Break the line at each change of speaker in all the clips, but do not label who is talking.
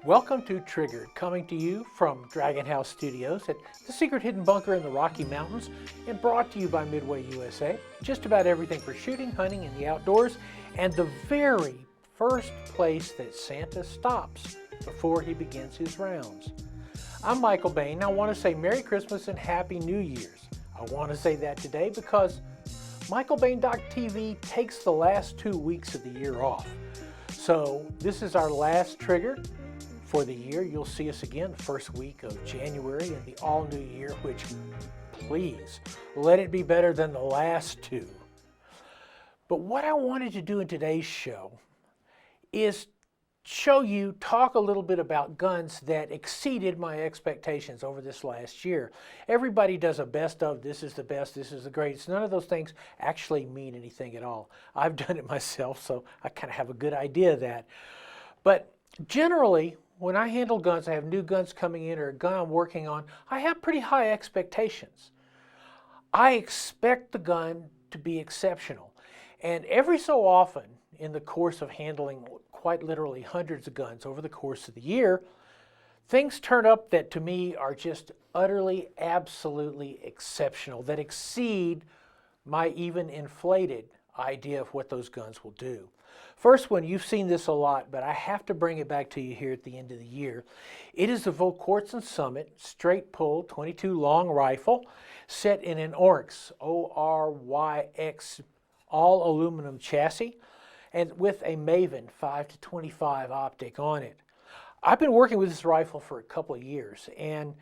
Welcome to Triggered, coming to you from Dragon House Studios at the secret hidden bunker in the Rocky Mountains and brought to you by Midway USA. Just about everything for shooting, hunting, and the outdoors, and the very first place that Santa stops before he begins his rounds. I'm Michael Bain. I want to say Merry Christmas and Happy New Year's. I want to say that today because MichaelBain.tv takes the last 2 weeks of the year off. So this is our last trigger for the year. You'll see us again the first week of January in the all-new year, which, please, let it be better than the last two. But what I wanted to do in today's show is talk a little bit about guns that exceeded my expectations over this last year. Everybody does a best of, this is the best, this is the greatest. None of those things actually mean anything at all. I've done it myself, so I kind of have a good idea of that. But generally, when I handle guns, I have new guns coming in or a gun I'm working on, I have pretty high expectations. I expect the gun to be exceptional. And every so often, in the course of handling quite literally hundreds of guns over the course of the year, things turn up that to me are just utterly, absolutely exceptional, that exceed my even inflated idea of what those guns will do. First one, you've seen this a lot, but I have to bring it back to you here at the end of the year. It is the Volquartsen Summit straight pull 22 long rifle set in an Oryx, O-R-Y-X, all aluminum chassis, and with a Maven 5-25 optic on it. I've been working with this rifle for a couple of years, and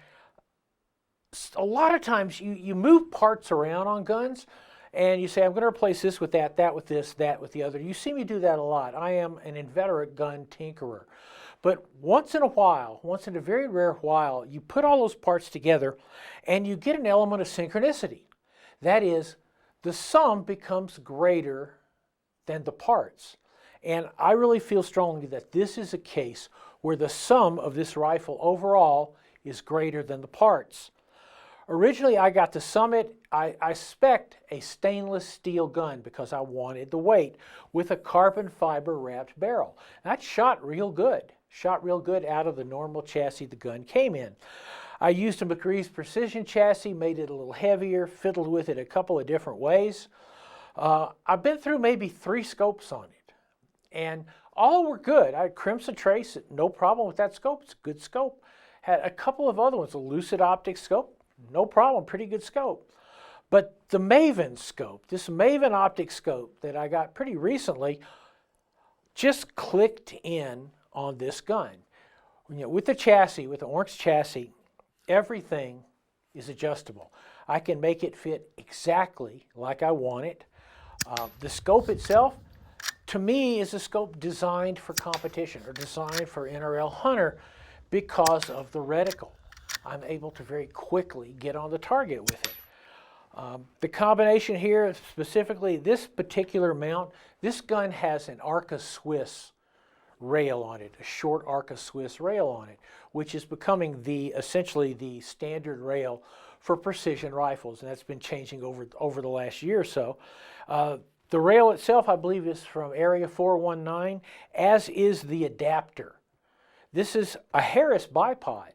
a lot of times you move parts around on guns, and you say, I'm going to replace this with that, that with this, that with the other. You see me do that a lot. I am an inveterate gun tinkerer. But once in a very rare while, you put all those parts together and you get an element of synchronicity. That is, the sum becomes greater than the parts. And I really feel strongly that this is a case where the sum of this rifle overall is greater than the parts. Originally, I got the Summit. I spec'd a stainless steel gun because I wanted the weight with a carbon fiber wrapped barrel. That shot real good out of the normal chassis the gun came in. I used a McCree's Precision chassis, made it a little heavier, fiddled with it a couple of different ways. I've been through maybe 3 scopes on it, and all were good. I had Crimson Trace, no problem with that scope. It's a good scope. Had a couple of other ones, a Lucid Optic scope, no problem, pretty good scope. But the Maven scope, this Maven optic scope that I got pretty recently, just clicked in on this gun. You know, with the chassis, with the Oryx chassis, everything is adjustable. I can make it fit exactly like I want it. The scope itself, to me, is a scope designed for competition or designed for NRL hunter because of the reticle. I'm able to very quickly get on the target with it. The combination here, specifically this particular mount, this gun has an Arca Swiss rail on it, a short Arca Swiss rail on it, which is becoming essentially the standard rail for precision rifles, and that's been changing over the last year or so. The rail itself, I believe, is from Area 419, as is the adapter. This is a Harris bipod,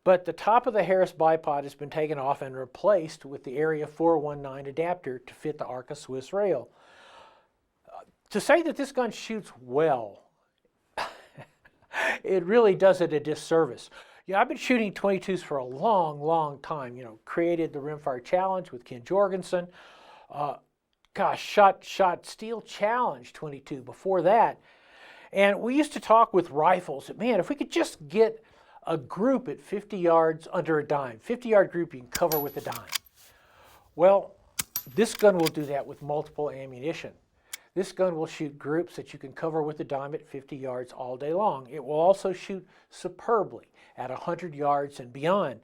but the top of the Harris bipod has been taken off and replaced with the Area 419 adapter to fit the Arca Swiss rail. To say that this gun shoots well, it really does it a disservice. Yeah, I've been shooting 22s for a long, long time. You know, created the Rimfire Challenge with Ken Jorgensen. Shot Steel Challenge 22 before that. And we used to talk with rifles that, man, if we could just get a group at 50 yards under a dime, 50-yard group you can cover with a dime. Well, this gun will do that with multiple ammunition. This gun will shoot groups that you can cover with a dime at 50 yards all day long. It will also shoot superbly at 100 yards and beyond.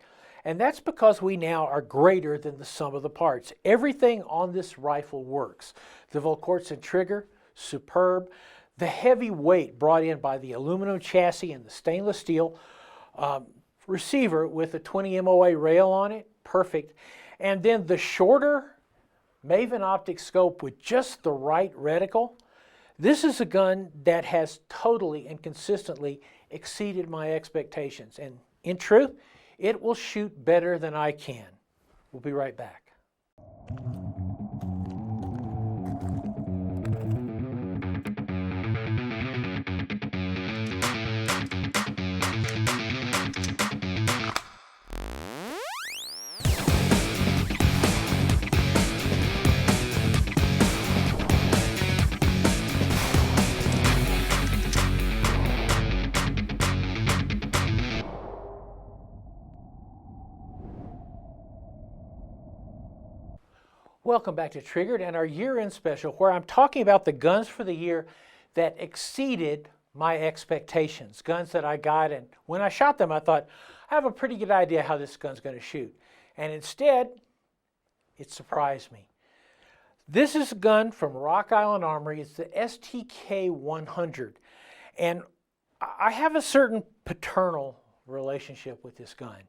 And that's because we now are greater than the sum of the parts. Everything on this rifle works. The Volquartsen trigger, superb. The heavy weight brought in by the aluminum chassis and the stainless steel receiver with a 20 MOA rail on it, perfect. And then the shorter Maven optic scope with just the right reticle, This is a gun that has totally and consistently exceeded my expectations. And in truth, it will shoot better than I can. We'll be right back. Welcome back to Triggered and our year-end special, where I'm talking about the guns for the year that exceeded my expectations. Guns that I got, and when I shot them, I thought, I have a pretty good idea how this gun's going to shoot. And instead, it surprised me. This is a gun from Rock Island Armory. It's the STK100. And I have a certain paternal relationship with this gun.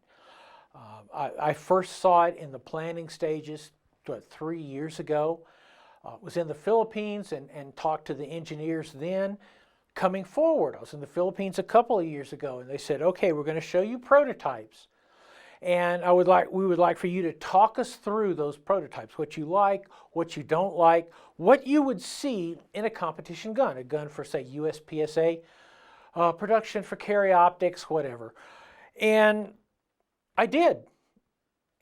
I first saw it in the planning stages 3 years ago. Was in the Philippines and talked to the engineers then. Coming forward, I was in the Philippines a couple of years ago, and they said, okay, we're going to show you prototypes. And we would like for you to talk us through those prototypes, what you like, what you don't like, what you would see in a competition gun, a gun for, say, USPSA production for carry optics, whatever. And I did.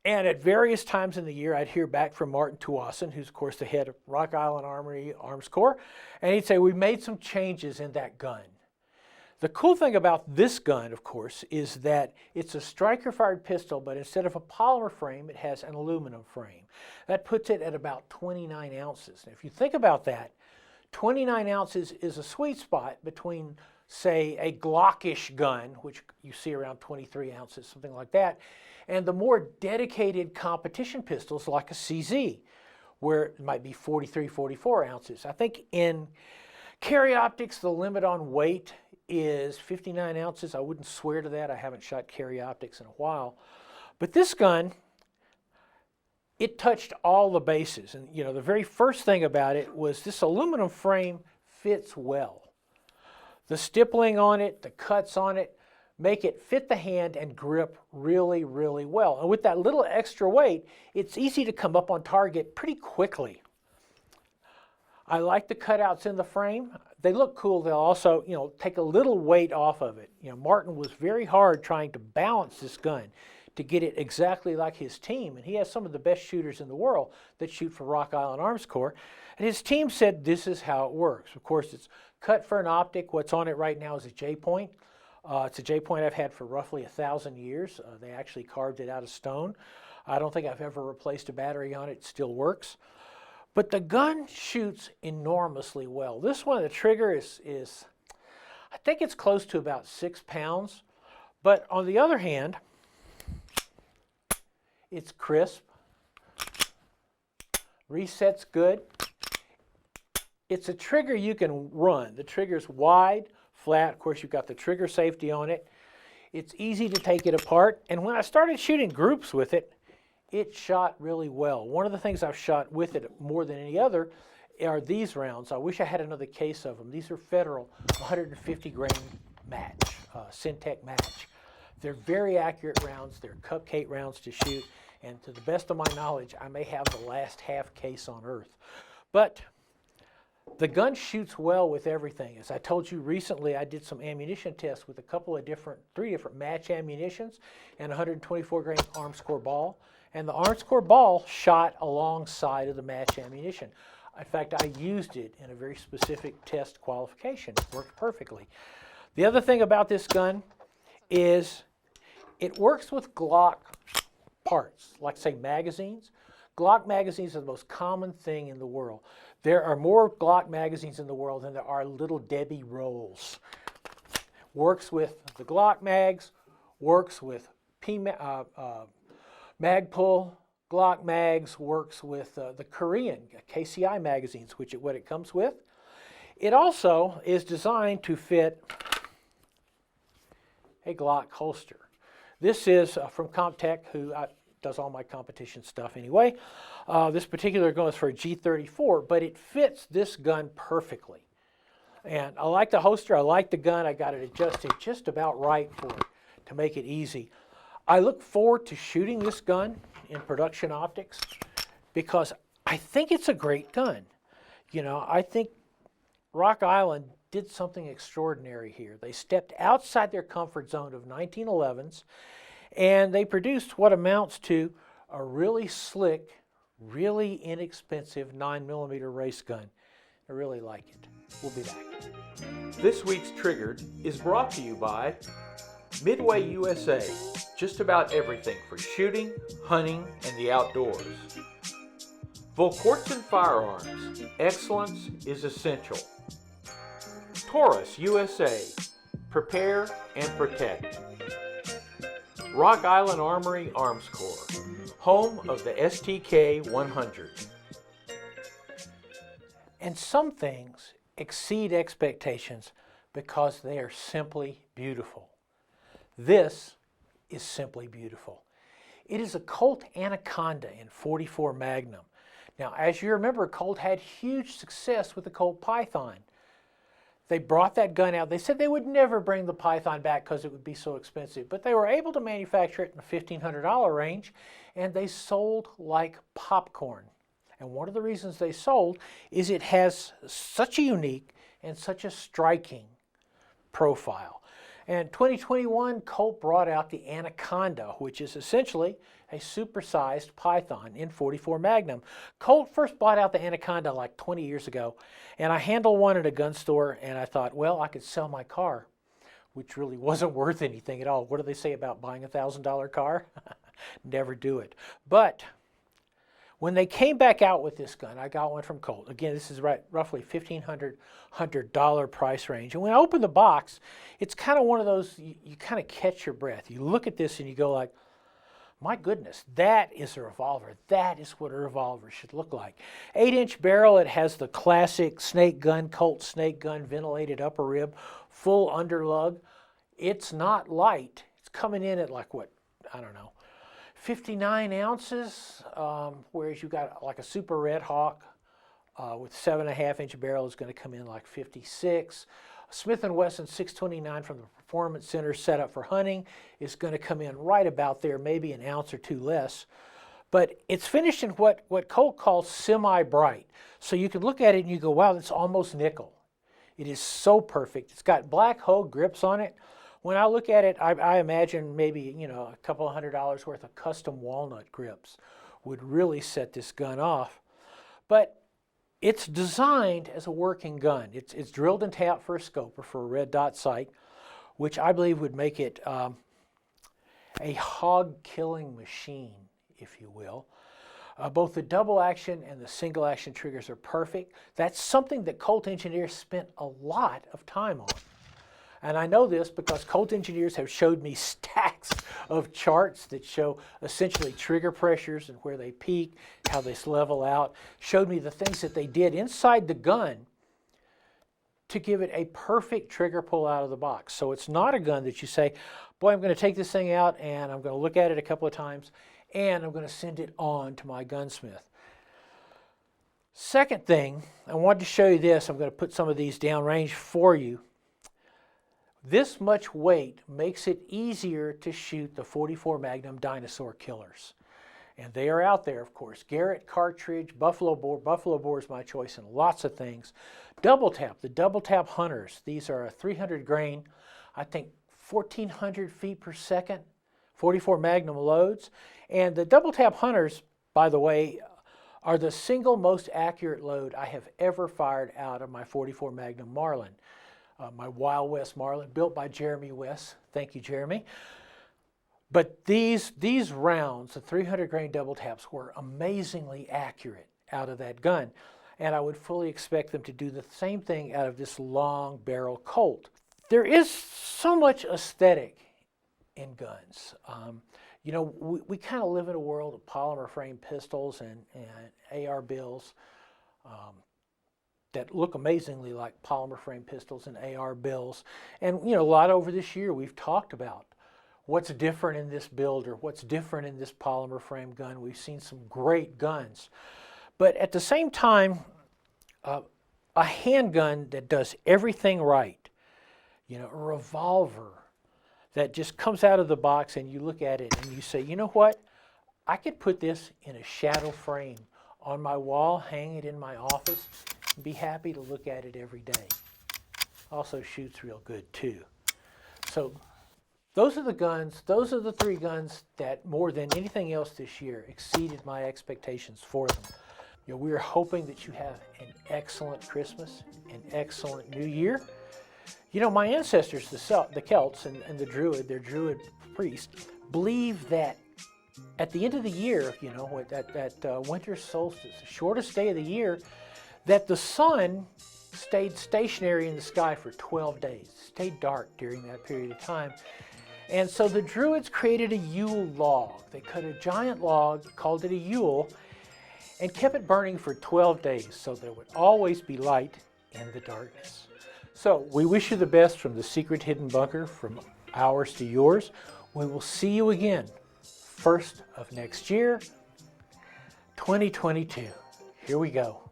And at various times in the year, I'd hear back from Martin Tuason, who's, of course, the head of Rock Island Armory Arms Corps, and he'd say, we made some changes in that gun. The cool thing about this gun, of course, is that it's a striker-fired pistol, but instead of a polymer frame, it has an aluminum frame. That puts it at about 29 ounces. Now, if you think about that, 29 ounces is a sweet spot between, say, a Glockish gun, which you see around 23 ounces, something like that, and the more dedicated competition pistols like a CZ, where it might be 43, 44 ounces. I think in carry optics, the limit on weight is 59 ounces. I wouldn't swear to that. I haven't shot carry optics in a while. But this gun, it touched all the bases. And you know, the very first thing about it was this aluminum frame fits well. The stippling on it, the cuts on it, make it fit the hand and grip really, really well. And with that little extra weight, it's easy to come up on target pretty quickly. I like the cutouts in the frame. They look cool. They'll also, you know, take a little weight off of it. You know, Martin was very hard trying to balance this gun to get it exactly like his team. And he has some of the best shooters in the world that shoot for Rock Island Arms Corps. And his team said this is how it works. Of course, it's cut for an optic. What's on it right now is a J-point. It's a J-point I've had for roughly 1,000 years. They actually carved it out of stone. I don't think I've ever replaced a battery on it. It still works. But the gun shoots enormously well. This one, the trigger is I think it's close to about 6 pounds. But on the other hand, it's crisp. Resets good. It's a trigger you can run. The trigger's wide, flat. Of course, you've got the trigger safety on it. It's easy to take it apart. And when I started shooting groups with it, it shot really well. One of the things I've shot with it more than any other are these rounds. I wish I had another case of them. These are Federal 150 grain match, Syntech match. They're very accurate rounds. They're cupcake rounds to shoot. And to the best of my knowledge, I may have the last half case on earth. But the gun shoots well with everything. As I told you recently, I did some ammunition tests with three different match ammunitions and 124 grain Arms Corps ball. And the Arms Corps ball shot alongside of the match ammunition. In fact, I used it in a very specific test qualification. It worked perfectly. The other thing about this gun is it works with Glock parts, like say magazines. Glock magazines are the most common thing in the world. There are more Glock magazines in the world than there are Little Debbie rolls. Works with the Glock mags, works with Magpul Glock mags, works with the Korean KCI magazines, which is what it comes with. It also is designed to fit a Glock holster. This is from Comptech, who does all my competition stuff anyway. This particular gun is for a G34, but it fits this gun perfectly. And I like the holster, I like the gun, I got it adjusted just about right for it to make it easy. I look forward to shooting this gun in production optics because I think it's a great gun. You know, I think Rock Island did something extraordinary here. They stepped outside their comfort zone of 1911s and they produced what amounts to a really slick, really inexpensive 9mm race gun. I really like it. We'll be back. This week's Triggered is brought to you by Midway USA. Just about everything for shooting, hunting, and the outdoors. Volquartsen Firearms. Excellence is essential. Taurus USA. Prepare and protect. Rock Island Armory Arms Corps. Home of the STK100. And some things exceed expectations because they are simply beautiful. This is simply beautiful. It is a Colt Anaconda in .44 Magnum. Now, as you remember, Colt had huge success with the Colt Python. They brought that gun out. They said they would never bring the Python back because it would be so expensive, but they were able to manufacture it in the $1,500 range, and they sold like popcorn. And one of the reasons they sold is it has such a unique and such a striking profile. And 2021, Colt brought out the Anaconda, which is essentially a supersized Python in .44 Magnum. Colt first brought out the Anaconda like 20 years ago, and I handled one at a gun store, and I thought, well, I could sell my car, which really wasn't worth anything at all. What do they say about buying a $1,000 car? Never do it. But when they came back out with this gun, I got one from Colt. Again, this is roughly $1,500 price range. And when I open the box, it's kind of one of those, you kind of catch your breath. You look at this and you go like, my goodness, that is a revolver. That is what a revolver should look like. 8-inch barrel, it has the classic snake gun, Colt snake gun, ventilated upper rib, full underlug. It's not light. It's coming in at like what, I don't know, 59 ounces, whereas you got like a Super Red Hawk with 7.5-inch barrel is going to come in like 56. Smith & Wesson 629 from the Performance Center set up for hunting is going to come in right about there, maybe an ounce or two less. But it's finished in what Colt calls semi-bright. So you can look at it and you go, wow, that's almost nickel. It is so perfect. It's got black Hogue grips on it. When I look at it, I imagine maybe, you know, a couple of $100 worth of custom walnut grips would really set this gun off. But it's designed as a working gun. It's drilled and tapped for a scope or for a red dot sight, which I believe would make it a hog-killing machine, if you will. Both the double action and the single action triggers are perfect. That's something that Colt engineers spent a lot of time on. And I know this because Colt engineers have showed me stacks of charts that show essentially trigger pressures and where they peak, how they level out, showed me the things that they did inside the gun to give it a perfect trigger pull out of the box. So it's not a gun that you say, boy, I'm going to take this thing out and I'm going to look at it a couple of times and I'm going to send it on to my gunsmith. Second thing, I wanted to show you this. I'm going to put some of these downrange for you. This much weight makes it easier to shoot the .44 Magnum dinosaur killers. And they are out there, of course. Garrett cartridge, Buffalo bore. Buffalo bore is my choice in lots of things. Double tap, the double tap hunters. These are a 300 grain, I think 1,400 feet per second, .44 Magnum loads. And the double tap hunters, by the way, are the single most accurate load I have ever fired out of my .44 Magnum Marlin. My Wild West Marlin, built by Jeremy West. Thank you, Jeremy. But these rounds, the 300 grain double taps, were amazingly accurate out of that gun. And I would fully expect them to do the same thing out of this long barrel Colt. There is so much aesthetic in guns. You know, we kind of live in a world of polymer frame pistols and AR bills. That look amazingly like polymer frame pistols and AR bills. And, you know, a lot over this year we've talked about what's different in this build or what's different in this polymer frame gun. We've seen some great guns. But at the same time, a handgun that does everything right. You know, a revolver that just comes out of the box and you look at it and you say, you know what? I could put this in a shadow frame on my wall, hang it in my office, and be happy to look at it every day. Also shoots real good too. So those are the guns, those are the 3 guns that more than anything else this year exceeded my expectations for them. You know, we are hoping that you have an excellent Christmas, an excellent New Year. You know, my ancestors, the Celts and the Druid, their Druid priest, believe that at the end of the year, you know, at winter solstice, the shortest day of the year, that the sun stayed stationary in the sky for 12 days, stayed dark during that period of time. And so the Druids created a Yule log. They cut a giant log, called it a Yule, and kept it burning for 12 days so there would always be light in the darkness. So we wish you the best from the Secret Hidden Bunker, from ours to yours. We will see you again, 1st of next year, 2022. Here we go.